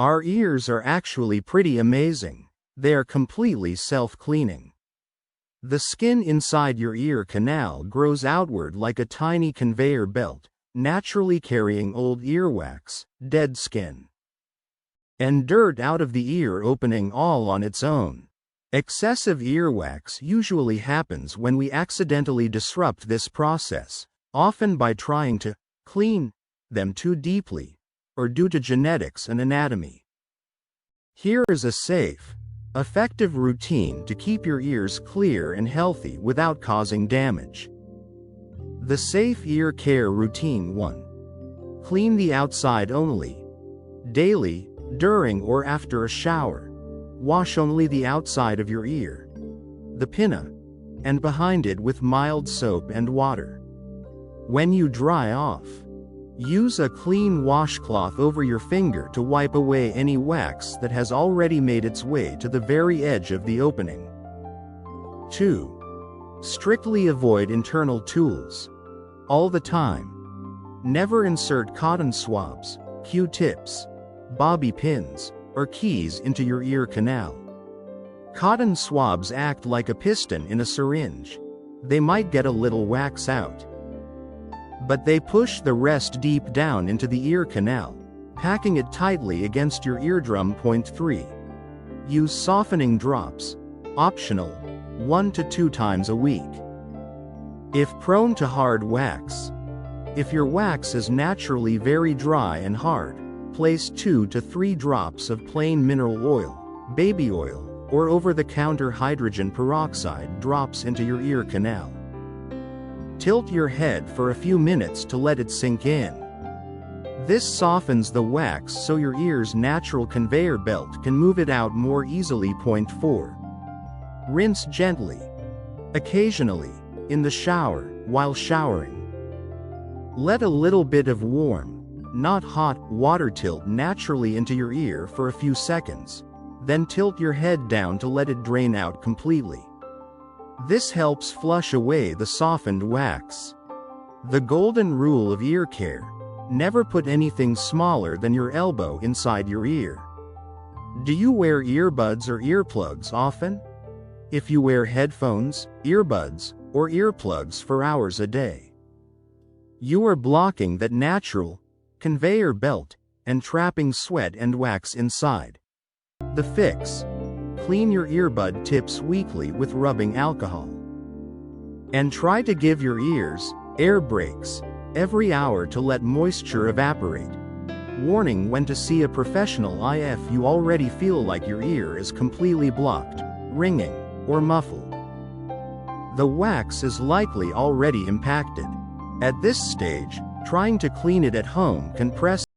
Our ears are actually pretty amazing. They are completely self-cleaning. The skin inside your ear canal grows outward like a tiny conveyor belt, naturally carrying old earwax, dead skin, and dirt out of the ear opening all on its own. Excessive earwax usually happens when we accidentally disrupt this process, often by trying to clean them too deeply, or due to genetics and anatomy. Here is a safe, effective routine to keep your ears clear and healthy without causing damage. The Safe Ear Care Routine 1. Clean the outside only. Daily, during or after a shower. Wash only the outside of your ear, the pinna, and behind it with mild soap and water. When you dry off, use a clean washcloth over your finger to wipe away any wax that has already made its way to the very edge of the opening. 2. Strictly avoid internal tools. All the time. Never insert cotton swabs, Q-tips, bobby pins, or keys into your ear canal. Cotton swabs act like a piston in a syringe. They might get a little wax out, but they push the rest deep down into the ear canal, packing it tightly against your eardrum. 3. Use softening drops, optional, 1 to 2 times a week. If prone to hard wax. If your wax is naturally very dry and hard, place 2 to 3 drops of plain mineral oil, baby oil, or over-the-counter hydrogen peroxide drops into your ear canal. Tilt your head for a few minutes to let it sink in. This softens the wax so your ear's natural conveyor belt can move it out more easily. 4. Rinse gently, occasionally, in the shower, while showering. Let a little bit of warm, not hot, water tilt naturally into your ear for a few seconds, then tilt your head down to let it drain out completely. This helps flush away the softened wax. The golden rule of ear care: never put anything smaller than your elbow inside your ear. Do you wear earbuds or earplugs often? If you wear headphones, earbuds, or earplugs for hours a day, you are blocking that natural conveyor belt and trapping sweat and wax inside. The fix: clean your earbud tips weekly with rubbing alcohol. And try to give your ears air breaks every hour to let moisture evaporate. Warning: when to see a professional if you already feel like your ear is completely blocked, ringing, or muffled. The wax is likely already impacted. At this stage, trying to clean it at home can press